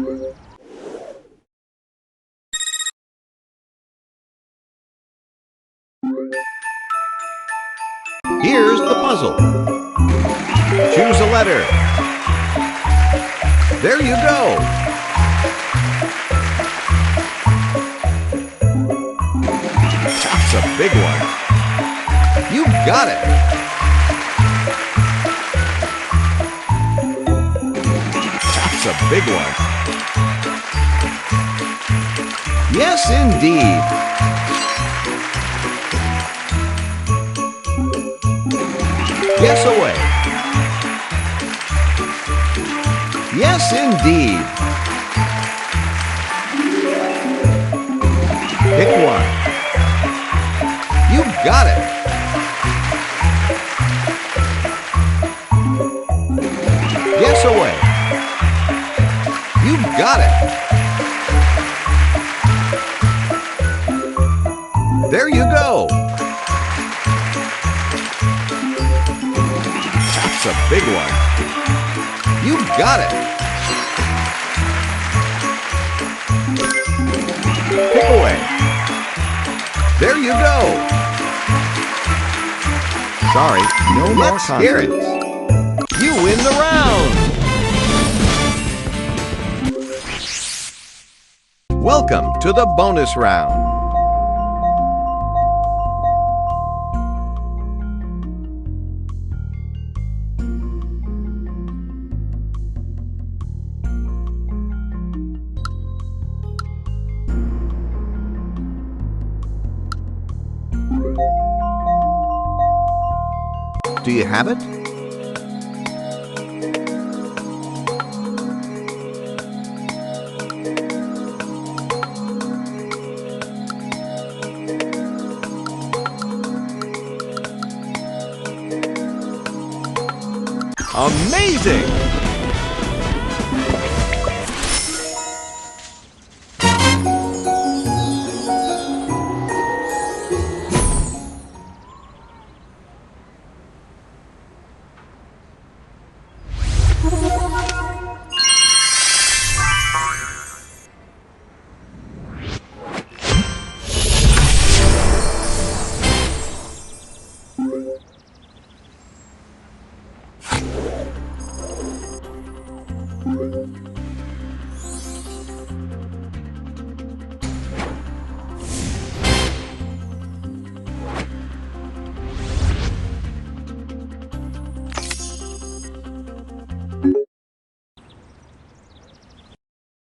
Here's the puzzle. Choose a letter. There you go. That's a big one. You got it. That's a big one. Yes, indeed. Guess away. Yes, indeed. Pick one. You got it. Guess away. You got it. There you go. That's a big one. You got it. Pick away. There you go. Sorry, no more Let's concerts. hear it. You win the round. Welcome to the bonus round. Do you have it? Amazing!